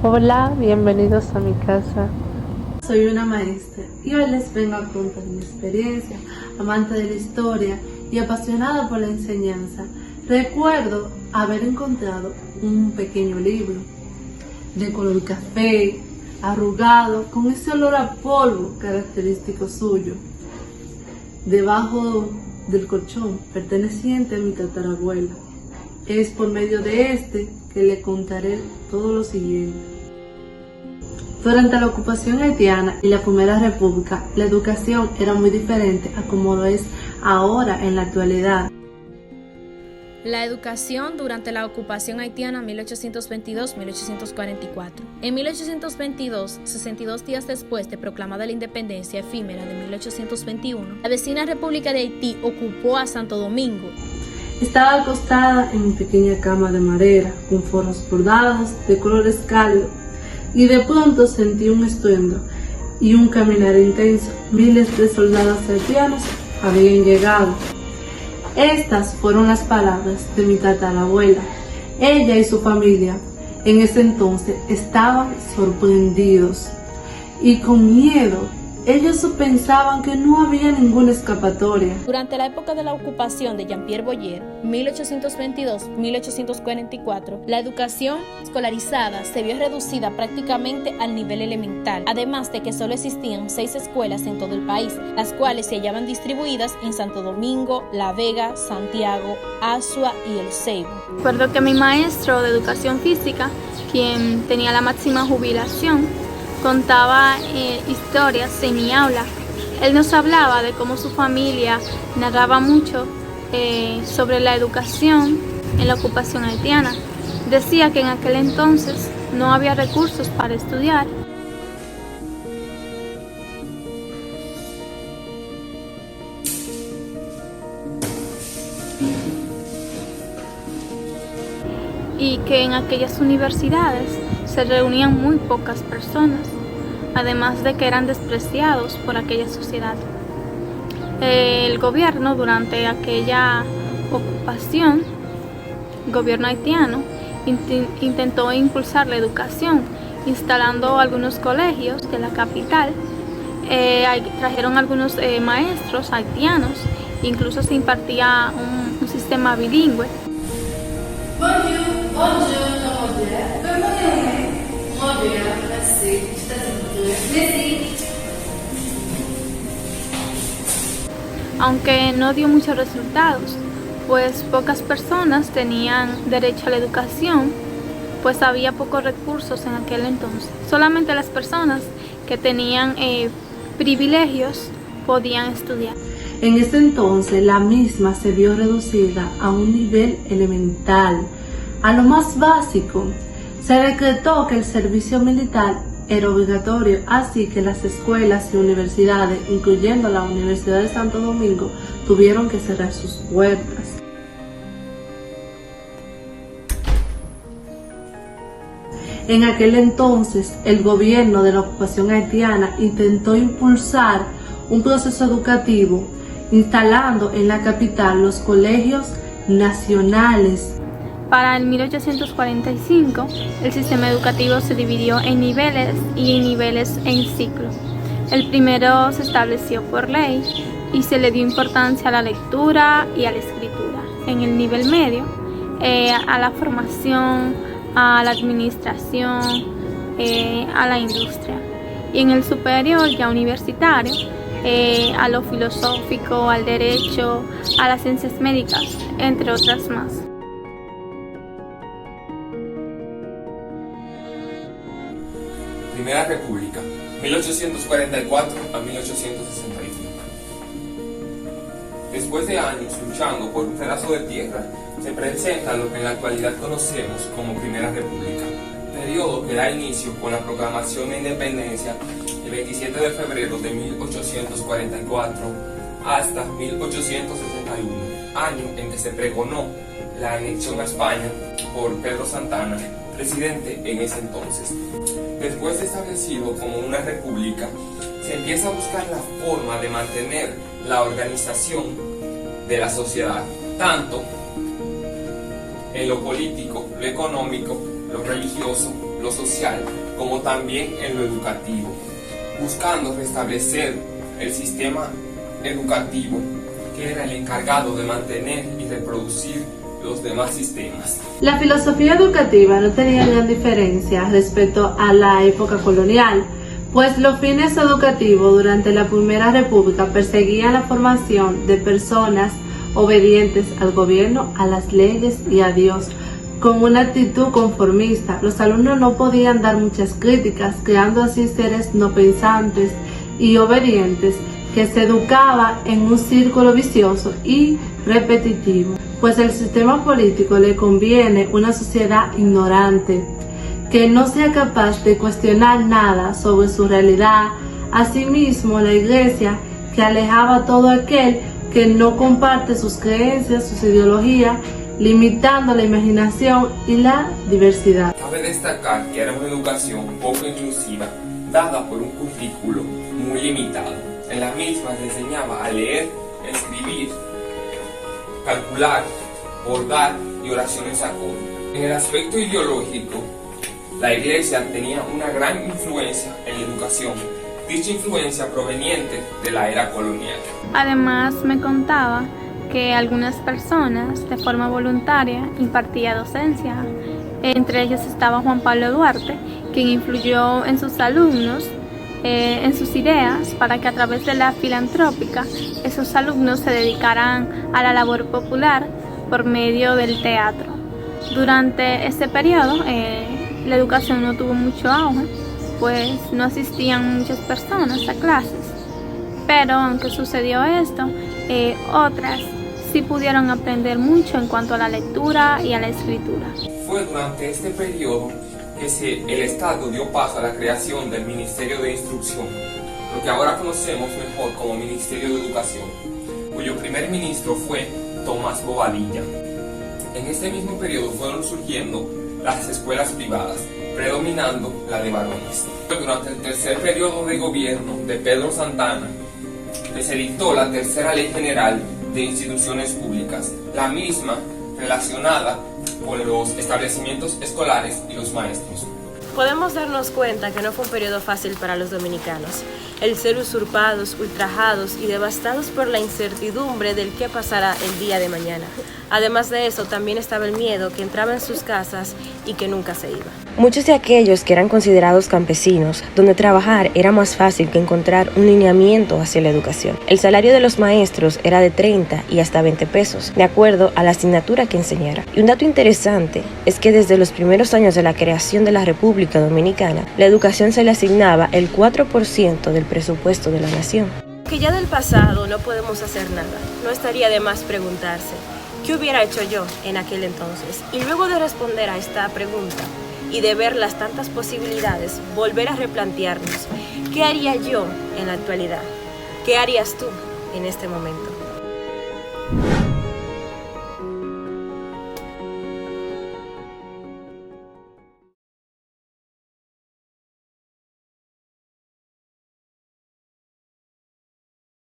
Hola, bienvenidos a mi casa. Soy una maestra y hoy les vengo a contar mi experiencia, amante de la historia y apasionada por la enseñanza. Recuerdo haber encontrado un pequeño libro de color café, arrugado, con ese olor a polvo característico suyo, debajo del colchón perteneciente a mi tatarabuela. Es por medio de este que le contaré todo lo siguiente. Durante la ocupación haitiana y la Primera República, la educación era muy diferente a como lo es ahora en la actualidad. La educación durante la ocupación haitiana 1822-1844. En 1822, 62 días después de proclamada la independencia efímera de 1821, la vecina República de Haití ocupó a Santo Domingo. Estaba acostada en mi pequeña cama de madera, con forros bordados de colores cálidos, y de pronto sentí un estruendo y un caminar intenso. Miles de soldados haitianos habían llegado. Estas fueron las palabras de mi tatarabuela. Ella y su familia en ese entonces estaban sorprendidos y con miedo. Ellos pensaban que no había ninguna escapatoria. Durante la época de la ocupación de Jean-Pierre Boyer, 1822-1844, la educación escolarizada se vio reducida prácticamente al nivel elemental, además de que solo existían 6 escuelas en todo el país, las cuales se hallaban distribuidas en Santo Domingo, La Vega, Santiago, Azua y El Ceibo. Recuerdo que mi maestro de educación física, quien tenía la máxima jubilación, contaba historias en mi aula. Él nos hablaba de cómo su familia narraba mucho sobre la educación en la ocupación haitiana. Decía que en aquel entonces no había recursos para estudiar. Y que en aquellas universidades se reunían muy pocas personas, además de que eran despreciados por aquella sociedad. El gobierno durante aquella ocupación, el gobierno haitiano, intentó impulsar la educación, instalando algunos colegios de la capital. Trajeron algunos maestros haitianos, incluso se impartía un sistema bilingüe. Aunque no dio muchos resultados, pues pocas personas tenían derecho a la educación, pues había pocos recursos en aquel entonces. Solamente las personas que tenían privilegios podían estudiar. En ese entonces la misma se vio reducida a un nivel elemental, a lo más básico. Se decretó que el servicio militar era obligatorio, así que las escuelas y universidades, incluyendo la Universidad de Santo Domingo, tuvieron que cerrar sus puertas. En aquel entonces, el gobierno de la ocupación haitiana intentó impulsar un proceso educativo, instalando en la capital los colegios nacionales. Para el 1845, el sistema educativo se dividió en niveles y en niveles en ciclo. El primero se estableció por ley y se le dio importancia a la lectura y a la escritura. En el nivel medio, a la formación, a la administración, a la industria. Y en el superior, ya universitario, a lo filosófico, al derecho, a las ciencias médicas, entre otras más. Primera República, 1844 a 1865. Después de años luchando por un pedazo de tierra, se presenta lo que en la actualidad conocemos como Primera República, periodo que da inicio con la proclamación de independencia el 27 de febrero de 1844 hasta 1861, año en que se pregonó la anexión a España por Pedro Santana, presidente en ese entonces. Después de establecido como una república, se empieza a buscar la forma de mantener la organización de la sociedad, tanto en lo político, lo económico, lo religioso, lo social, como también en lo educativo, buscando restablecer el sistema educativo que era el encargado de mantener y reproducir los demás sistemas. La filosofía educativa no tenía gran diferencia respecto a la época colonial, pues los fines educativos durante la Primera República perseguían la formación de personas obedientes al gobierno, a las leyes y a Dios, con una actitud conformista. Los alumnos no podían dar muchas críticas, creando así seres no pensantes y obedientes que se educaba en un círculo vicioso y repetitivo, pues el sistema político le conviene una sociedad ignorante, que no sea capaz de cuestionar nada sobre su realidad. Asimismo, la Iglesia, que alejaba a todo aquel que no comparte sus creencias, sus ideologías, limitando la imaginación y la diversidad. Cabe destacar que era una educación poco inclusiva, dada por un currículo muy limitado. En la misma se enseñaba a leer, escribir, calcular, bordar y oraciones a coro. En el aspecto ideológico, la Iglesia tenía una gran influencia en la educación, dicha influencia proveniente de la era colonial. Además, me contaba que algunas personas de forma voluntaria impartía docencia. Entre ellos estaba Juan Pablo Duarte, quien influyó en sus alumnos, en sus ideas, para que a través de la filantrópica esos alumnos se dedicaran a la labor popular por medio del teatro. Durante este periodo, la educación no tuvo mucho auge, pues no asistían muchas personas a clases, pero aunque sucedió esto, otras sí pudieron aprender mucho en cuanto a la lectura y a la escritura. Fue durante este periodo que el Estado dio paso a la creación del Ministerio de Instrucción, lo que ahora conocemos mejor como Ministerio de Educación, cuyo primer ministro fue Tomás Bobadilla. En este mismo periodo fueron surgiendo las escuelas privadas, predominando la de varones. Durante el tercer periodo de gobierno de Pedro Santana, se dictó la tercera Ley General de Instituciones Públicas, la misma relacionada con los establecimientos escolares y los maestros. Podemos darnos cuenta que no fue un periodo fácil para los dominicanos, el ser usurpados, ultrajados y devastados por la incertidumbre del qué pasará el día de mañana. Además de eso, también estaba el miedo que entraba en sus casas y que nunca se iba. Muchos de aquellos que eran considerados campesinos, donde trabajar era más fácil que encontrar un lineamiento hacia la educación. El salario de los maestros era de 30 y hasta 20 pesos, de acuerdo a la asignatura que enseñara. Y un dato interesante es que desde los primeros años de la creación de la República Dominicana, la educación se le asignaba el 4% del presupuesto de la nación. Que ya del pasado no podemos hacer nada, no estaría de más preguntarse, ¿qué hubiera hecho yo en aquel entonces? Y luego de responder a esta pregunta y de ver las tantas posibilidades, volver a replantearnos, ¿qué haría yo en la actualidad? ¿Qué harías tú en este momento?